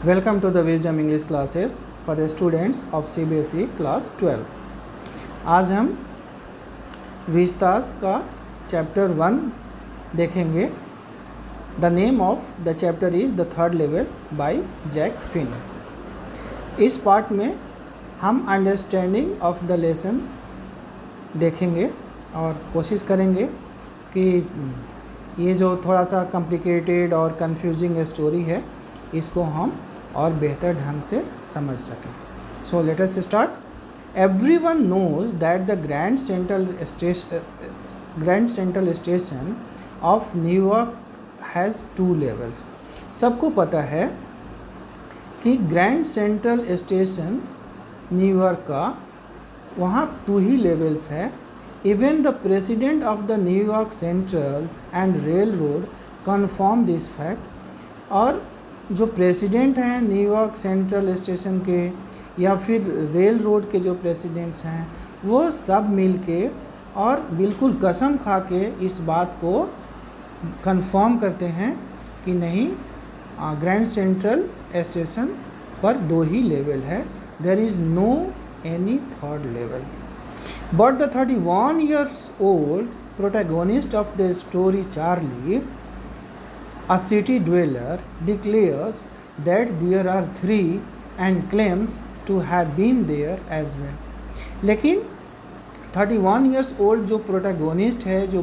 Welcome to the Wisdom English classes for the students of CBSE class 12। आज हम Vistas का chapter 1 देखेंगे। The name of the chapter is the third level by Jack Finn. इस part में हम understanding of the lesson देखेंगे और कोशिश करेंगे कि ये जो थोड़ा सा कॉम्प्लिकेटेड और कंफ्यूजिंग स्टोरी है इसको हम और बेहतर ढंग से समझ सकें। So let us start. Everyone knows that the Grand Central station of New York has 2 levels. सबको पता है कि ग्रैंड सेंट्रल स्टेशन न्यूयॉर्क का वहाँ 2 ही लेवल्स है। Even the president of the New York central and rail road confirm this fact. और जो president हैं न्यूयॉर्क सेंट्रल स्टेशन के या फिर रेल रोड के जो प्रेसिडेंट्स हैं वो सब मिलके और बिल्कुल कसम खा के इस बात को कंफर्म करते हैं कि नहीं, ग्रैंड सेंट्रल स्टेशन पर 2 ही लेवल है। There is no any third level. But the 31 years old protagonist of the story, Charlie, a city dweller, declares that there are 3 and claims to have been there as well। लेकिन 31 years old जो protagonist है, जो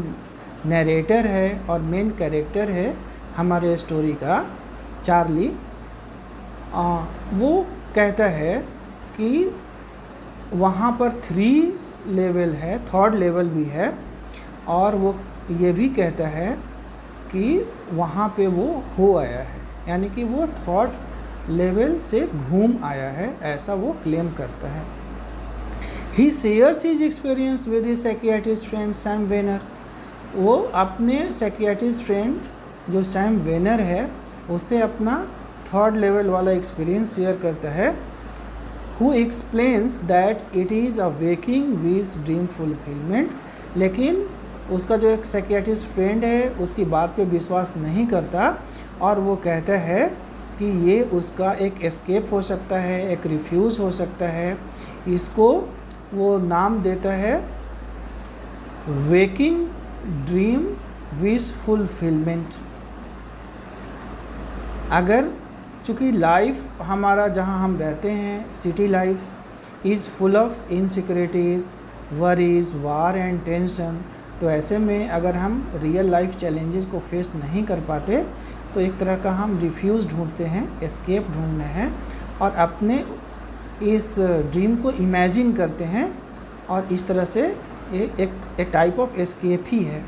narrator है और main character है हमारे story का, Charlie, वो कहता है कि वहाँ पर 3 लेवल है, थर्ड लेवल भी है, और वो ये भी कहता है कि वहाँ पे वो हो आया है, यानी कि वो थर्ड लेवल से घूम आया है, ऐसा वो क्लेम करता है। He shares his experience with his psychiatrist friend Sam Weiner. वो अपने साइकियाट्रिस्ट फ्रेंड जो सैम वेनर है उससे अपना थर्ड लेवल वाला एक्सपीरियंस शेयर करता है। Who explains that it is a waking wish dream fulfilment. लेकिन उसका जो एक साइकियाट्रिस्ट फ्रेंड है उसकी बात पे विश्वास नहीं करता और वो कहता है कि ये उसका एक एस्केप हो सकता है, एक रिफ्यूज़ हो सकता है। इसको वो नाम देता है वेकिंग ड्रीम विश फुलफिलमेंट। अगर चूँकि लाइफ हमारा जहाँ हम रहते हैं, city life is full of insecurities, worries, war and tension, तो ऐसे में अगर हम रियल लाइफ चैलेंजेस को फेस नहीं कर पाते तो एक तरह का हम रिफ्यूज़ ढूंढते हैं, एस्केप ढूंढने हैं और अपने इस ड्रीम को इमेजिन करते हैं और इस तरह से एक टाइप ऑफ एस्केप ही है।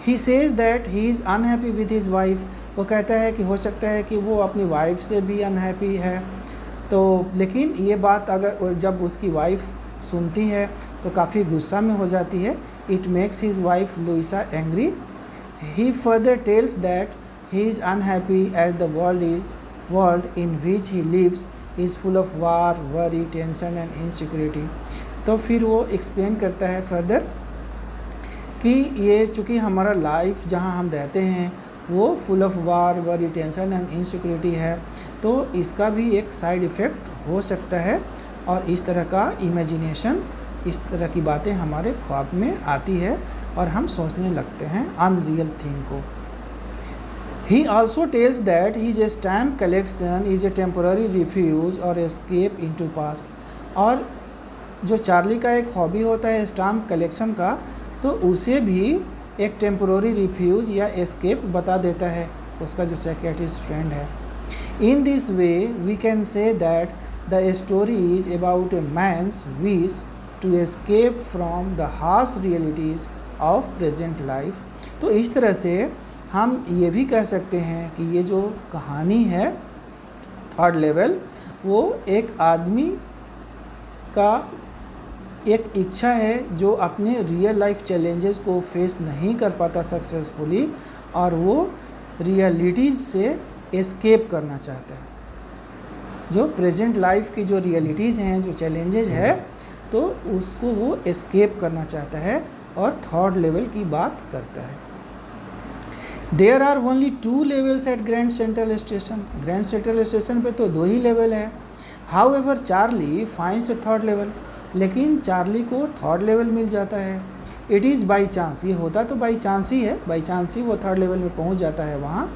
He says that he is unhappy with his wife. वो कहता है कि हो सकता है कि वो अपनी वाइफ से भी अनहैप्पी है। तो लेकिन ये बात अगर जब उसकी वाइफ सुनती है तो काफ़ी गुस्सा में हो जाती है। It makes his wife Louisa angry. He further tells that he is unhappy as the world in which he lives is full of war, worry, tension and insecurity। तो फिर वो एक्सप्लेन करता है फर्दर कि ये चूँकि हमारा लाइफ जहाँ हम रहते हैं वो full of war, worry, tension and insecurity है, तो इसका भी एक साइड इफ़ेक्ट हो सकता है और इस तरह का इमेजिनेशन, इस तरह की बातें हमारे ख्वाब में आती है और हम सोचने लगते हैं अनरियल थिंग को। He also tells that his stamp collection is a temporary refuge और एस्केप इनटू पास्ट। और जो चार्ली का एक हॉबी होता है स्टैम्प कलेक्शन का, तो उसे भी एक टेम्पोररी रिफ्यूज या एस्केप बता देता है उसका जो साइकियाट्रिस्ट फ्रेंड है। In this way we can say that the story is about a man's wish to escape from the harsh realities of present life. तो इस तरह से हम ये भी कह सकते हैं कि ये जो कहानी है थर्ड लेवल, वो एक आदमी का एक इच्छा है जो अपने रियल लाइफ चैलेंजेस को फेस नहीं कर पाता सक्सेसफुली और वो रियलिटीज़ से एस्केप करना चाहता है। जो प्रेजेंट लाइफ की जो रियलिटीज़ हैं, जो चैलेंजेस है, तो उसको वो एस्केप करना चाहता है और थर्ड लेवल की बात करता है। There are only 2 levels at Grand Central Station. Grand Central Station पे तो 2 ही लेवल है। However Charlie finds a 3rd level, लेकिन चार्ली को 3rd लेवल मिल जाता है। इट इज़ बाई चांस, ये होता तो बाई चांस ही है, बाई चांस ही वो 3rd लेवल में पहुंच जाता है वहाँ।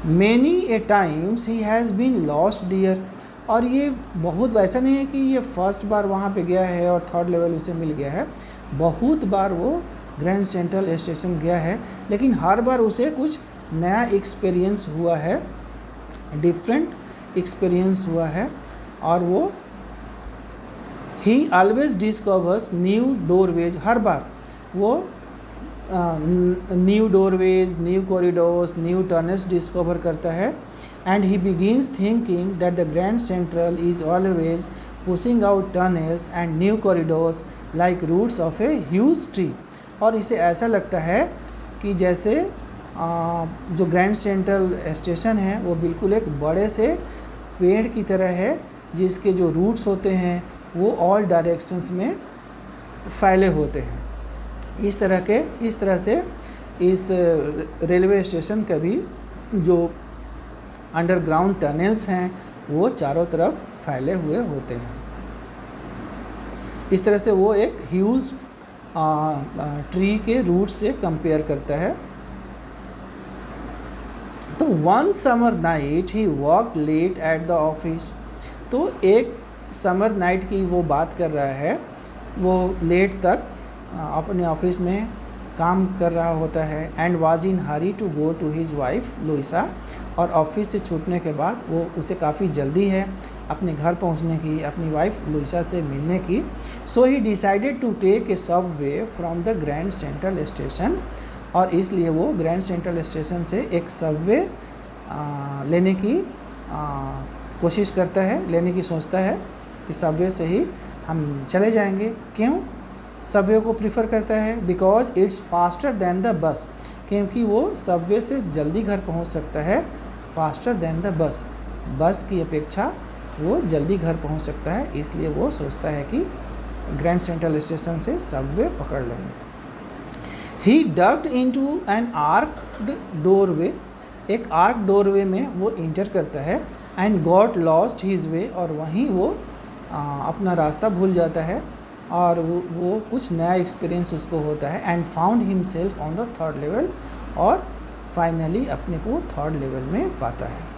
Many a times he has been lost dear, और ये बहुत ऐसा नहीं है कि ये फर्स्ट बार वहाँ पे गया है और 3rd लेवल उसे मिल गया है। बहुत बार वो ग्रैंड सेंट्रल स्टेशन गया है, लेकिन हर बार उसे कुछ नया एक्सपीरियंस हुआ है, डिफरेंट एक्सपीरियंस हुआ है। और वो he always discovers new doorways, हर बार वो new doorways, new corridors, new tunnels discover करता है। And he begins thinking that the Grand Central is always pushing out tunnels and new corridors like roots of a huge tree. और इसे ऐसा लगता है कि जैसे जो ग्रैंड सेंट्रल स्टेशन है वो बिल्कुल एक बड़े से पेड़ की तरह है, जिसके जो रूट्स होते हैं वो ऑल डायरेक्शंस में फैले होते हैं। इस तरह से इस रेलवे स्टेशन का भी जो अंडरग्राउंड टनल्स हैं वो चारों तरफ फैले हुए होते हैं। इस तरह से वो एक ह्यूज ट्री के रूट से कंपेयर करता है। तो one summer night he walk late at the office, तो एक समर नाइट की वो बात कर रहा है, वो लेट तक अपने ऑफिस में काम कर रहा होता है। And was in hurry to go to his wife Louisa, और ऑफिस से छूटने के बाद वो उसे काफ़ी जल्दी है अपने घर पहुंचने की, अपनी वाइफ लुइसा से मिलने की। So he decided to take a subway from the Grand Central station, और इसलिए वो ग्रैंड सेंट्रल स्टेशन से एक सबवे लेने की कोशिश करता है, लेने की सोचता है कि सबवे से ही हम चले जाएंगे। क्यों सबवे को प्रीफर करता है? Because it's faster than the bus, क्योंकि वो सबवे से जल्दी घर पहुंच सकता है। फास्टर दैन द बस, बस की अपेक्षा वो जल्दी घर पहुंच सकता है, इसलिए वो सोचता है कि ग्रैंड सेंट्रल स्टेशन से सबवे पकड़ लेंगे। ही डक्ड इनटू एन आर्क्ड डोरवे, एक आर्क डोरवे में वो इंटर करता है। And got lost his way, और वहीं वो अपना रास्ता भूल जाता है, और वो कुछ नया एक्सपीरियंस उसको होता है। And found himself on the 3rd level, और फाइनली अपने को 3rd लेवल में पाता है।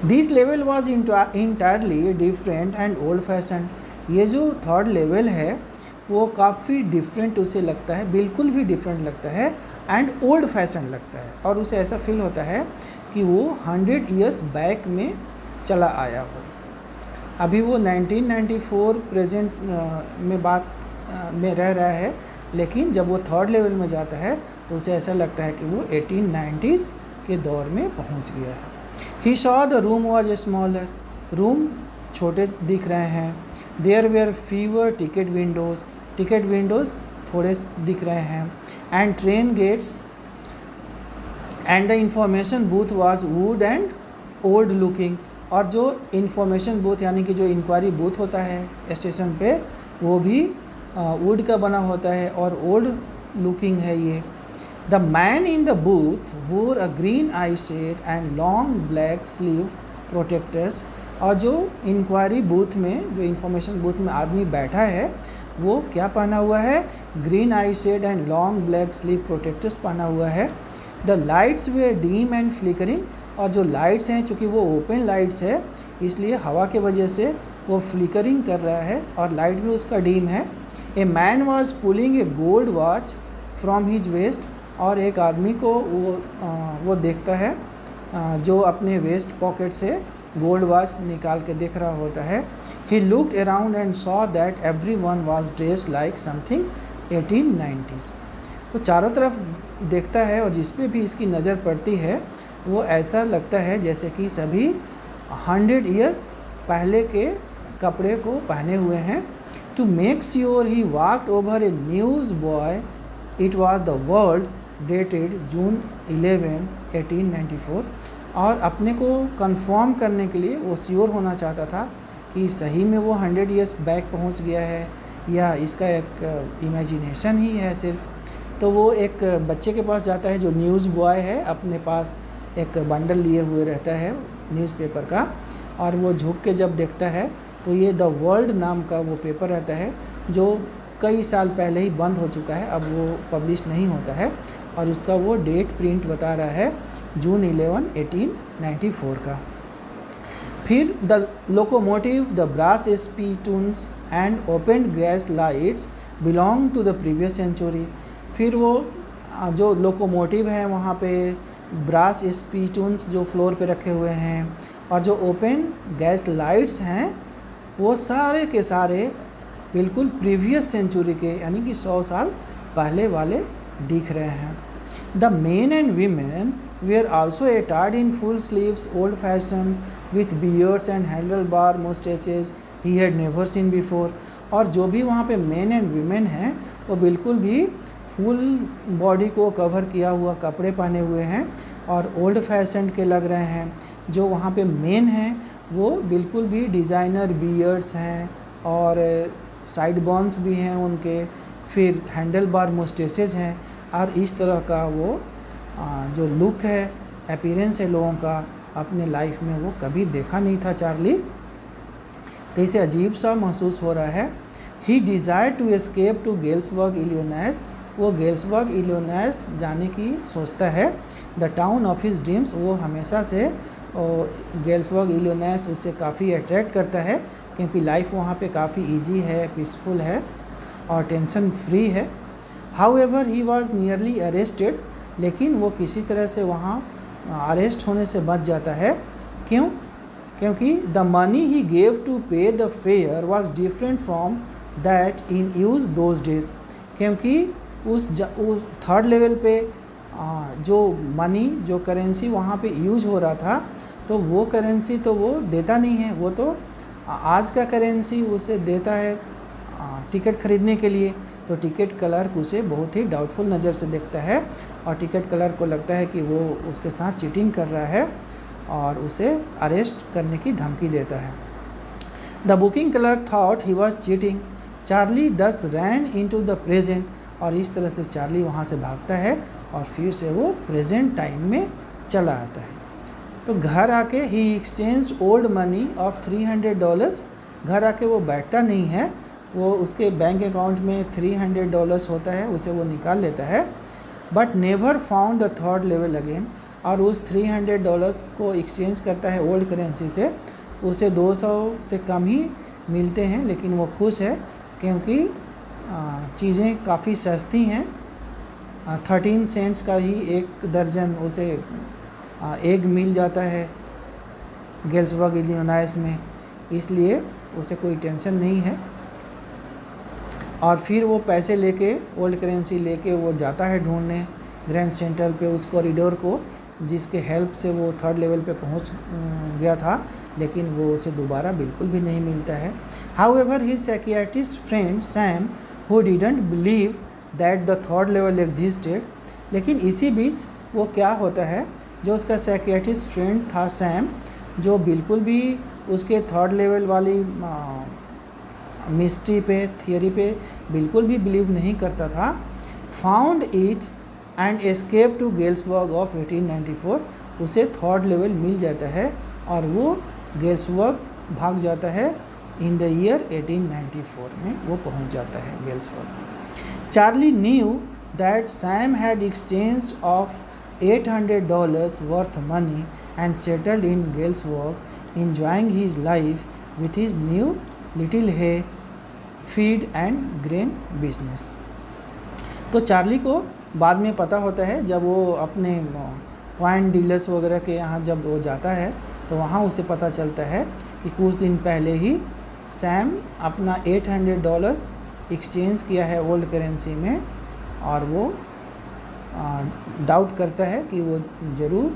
This level was entirely different and old fashion, ये जो 3rd लेवल है वो काफ़ी डिफरेंट उसे लगता है, बिल्कुल भी डिफरेंट लगता है, एंड ओल्ड फैशन लगता है। और उसे ऐसा फील होता है कि वो 100 ईयर्स बैक में चला आया हो। अभी वो 1994 प्रेजेंट में रह रहा है, लेकिन जब वो 3rd लेवल में जाता है तो उसे ऐसा लगता है कि वो 1890s के दौर में पहुंच गया है। He saw the room was smaller, room छोटे दिख रहे हैं। There were fewer ticket windows थोड़े दिख रहे हैं। And train gates and the information booth was wood and old looking, और जो इंफॉर्मेशन बूथ यानी कि जो इंक्वायरी बूथ होता है स्टेशन पे वो भी वुड का बना होता है और ओल्ड लुकिंग है ये। The man in the booth wore a green eye shade and long black sleeve protectors, और जो इंक्वायरी बूथ में, जो इंफॉर्मेशन बूथ में आदमी बैठा है वो क्या पहना हुआ है? Green eye shade and long black sleeve protectors पहना हुआ है। The lights were dim and flickering, और जो लाइट्स हैं चूँकि वो ओपन लाइट्स है इसलिए हवा के वजह से वो फ्लिकरिंग कर रहा है और लाइट भी उसका डीम है। A man was pulling a gold watch from his vest, और एक आदमी को वो देखता है जो अपने वेस्ट पॉकेट से गोल्ड वॉच निकाल के देख रहा होता है। He looked around and saw that everyone was dressed like something 1890s, तो चारों तरफ देखता है और जिस पे भी इसकी नज़र पड़ती है वो ऐसा लगता है जैसे कि सभी 100 ईयर्स पहले के कपड़े को पहने हुए हैं। To make sure he walked over a news boy, it was the World, dated June 11, 1894, और अपने को कंफर्म करने के लिए वो श्योर होना चाहता था कि सही में वो 100 ईयर्स बैक पहुंच गया है या इसका एक इमेजिनेशन ही है सिर्फ। तो वो एक बच्चे के पास जाता है जो न्यूज़ बॉय है, अपने पास एक बंडल लिए हुए रहता है न्यूज़पेपर का, और वो झुक के जब देखता है तो ये द वर्ल्ड नाम का वो पेपर रहता है जो कई साल पहले ही बंद हो चुका है, अब वो पब्लिश नहीं होता है, और उसका वो डेट प्रिंट बता रहा है जून 11, 1894 का। फिर the locomotive, the brass spittoons and open gas lights belong to the previous century. फिर वो जो लोकोमोटिव है वहाँ पे ब्रास स्पीटून्स जो फ्लोर पे रखे हुए हैं, और जो ओपन गैस लाइट्स हैं वो सारे के सारे बिल्कुल प्रीवियस सेंचुरी के यानी कि 100 साल पहले वाले दिख रहे हैं। The men and women were also attired in full sleeves, old fashion with beards and handle bar moustaches he had never seen before. और जो भी वहाँ पे मेन एंड वीमेन हैं वो बिल्कुल भी फुल बॉडी को कवर किया हुआ कपड़े पहने हुए हैं और ओल्ड फैशन के लग रहे हैं। जो वहाँ पे मेन हैं वो बिल्कुल भी डिज़ाइनर बियर्ड्स हैं और साइड बॉन्स भी हैं उनके, फिर हैंडल बार मुस्टेसेस हैं, और इस तरह का वो जो लुक है, अपीयरेंस है लोगों का, अपने लाइफ में वो कभी देखा नहीं था चार्ली। तो इसे अजीब सा महसूस हो रहा है। He desire to escape to Galesburg Illinois, वो गेल्सबर्ग इलिनॉइस जाने की सोचता है। The town of his dreams, वो हमेशा से गेल्सबर्ग इलिनॉइस उसे काफ़ी अट्रैक्ट करता है क्योंकि लाइफ वहाँ पे काफ़ी इजी है, पीसफुल है और टेंशन फ्री है। However he was nearly arrested, लेकिन वो किसी तरह से वहाँ अरेस्ट होने से बच जाता है। क्यों? क्योंकि the money he gave to pay the fare was different from that in use those days. क्योंकि उस थर्ड लेवल पे जो मनी, जो करेंसी वहाँ पे यूज हो रहा था, तो वो करेंसी तो वो देता नहीं है, वो तो आज का करेंसी उसे देता है टिकट खरीदने के लिए। तो टिकट क्लर्क उसे बहुत ही डाउटफुल नज़र से देखता है और टिकट क्लर्क को लगता है कि वो उसके साथ चीटिंग कर रहा है और उसे अरेस्ट करने की धमकी देता है। The booking clerk thought he was cheating, Charlie दस रैन इनटू द प्रेजेंट, और इस तरह से चार्ली वहाँ से भागता है और फिर से वो प्रेजेंट टाइम में चला आता है। तो घर आके ही एक्सचेंज ओल्ड मनी ऑफ $300, घर आके वो बैठता नहीं है, वो उसके बैंक अकाउंट में $300 होता है, उसे वो निकाल लेता है। But never found the third level again, और उस $300 को एक्सचेंज करता है ओल्ड करेंसी से, उसे 200 से कम ही मिलते हैं, लेकिन वो खुश है क्योंकि चीज़ें काफ़ी सस्ती हैं। 13 सेंट्स का ही एक दर्जन उसे एग मिल जाता है गेल्सबर्ग इलिनॉइस में, इसलिए उसे कोई टेंशन नहीं है। और फिर वो पैसे लेके, ओल्ड करेंसी लेके वो जाता है ढूंढने ग्रैंड सेंट्रल पे उस कॉरिडोर को जिसके हेल्प से वो थर्ड लेवल पे पहुंच गया था, लेकिन वो उसे दोबारा बिल्कुल भी नहीं मिलता है। However his psychiatrist friend Sam who didn't believe that the third level existed, लेकिन इसी बीच वो क्या होता है, जो उसका साइकियाट्रिस्ट फ्रेंड था सैम, जो बिल्कुल भी उसके थर्ड लेवल वाली मिस्ट्री पे, थियरी पे बिल्कुल भी बिलीव नहीं करता था, found it and escape to Galesburg of 1894, उसे थर्ड लेवल मिल जाता है और वो गेल्सबर्ग भाग जाता है इन द ईयर 1894 में वो पहुंच जाता है Galesburg. Charlie knew that Sam had exchanged of $800 worth money and settled in Galesburg, enjoying his life with his new little hay, feed and grain business। तो चार्ली को बाद में पता होता है, जब वो अपने कॉइन डीलर्स वगैरह के यहाँ जब वो जाता है तो वहाँ उसे पता चलता है कि कुछ दिन पहले ही सैम अपना $800 एक्सचेंज किया है ओल्ड करेंसी में, और वो डाउट करता है कि वो ज़रूर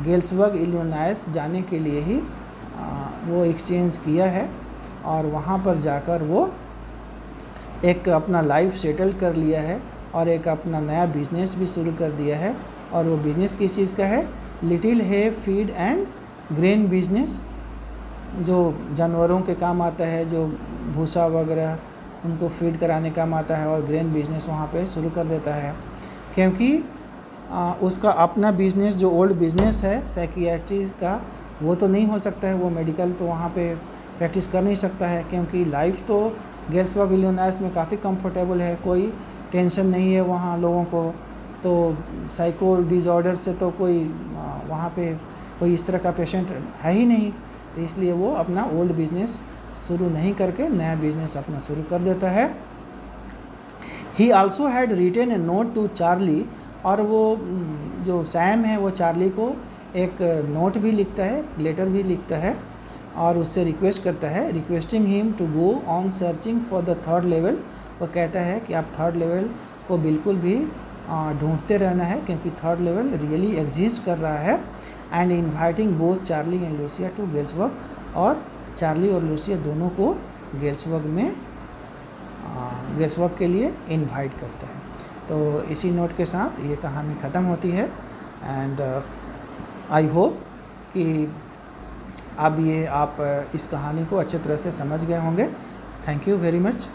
गेल्सबर्ग इलिनॉइस जाने के लिए ही वो एक्सचेंज किया है, और वहाँ पर जाकर वो एक अपना लाइफ सेटल कर लिया है और एक अपना नया बिजनेस भी शुरू कर दिया है। और वो बिज़नेस किस चीज़ का है? लिटिल है फीड एंड ग्रेन बिजनेस, जो जानवरों के काम आता है, जो भूसा वगैरह उनको फीड कराने काम आता है और ग्रेन बिजनेस वहाँ पे शुरू कर देता है, क्योंकि उसका अपना बिजनेस जो ओल्ड बिजनेस है साइकियाट्री का वो तो नहीं हो सकता है, वो मेडिकल तो वहाँ पे प्रैक्टिस कर नहीं सकता है, क्योंकि लाइफ तो गेल्सबर्ग इलिनॉइस में काफ़ी कंफर्टेबल है, कोई टेंशन नहीं है वहाँ लोगों को। तो साइको डिसऑर्डर से तो कोई वहाँ पे कोई इस तरह का पेशेंट है ही नहीं, तो इसलिए वो अपना ओल्ड बिजनेस शुरू नहीं करके नया बिजनेस अपना शुरू कर देता है। He also had written a note to Charlie, और वो जो सैम है वो चार्ली को एक नोट भी लिखता है, लेटर भी लिखता है और उससे रिक्वेस्ट करता है, requesting him to go on searching for the third level. वो कहता है कि आप थर्ड लेवल को बिल्कुल भी ढूंढते रहना है, क्योंकि थर्ड लेवल रियली एग्जिस्ट कर रहा है। And inviting both Charlie and Louisa to Galesburg, और चार्ली और लूसिया दोनों को गेल्सबर्ग के लिए इनवाइट करते हैं। तो इसी नोट के साथ ये कहानी ख़त्म होती है। एंड आई होप कि अब आप इस कहानी को अच्छे तरह से समझ गए होंगे। Thank you very much.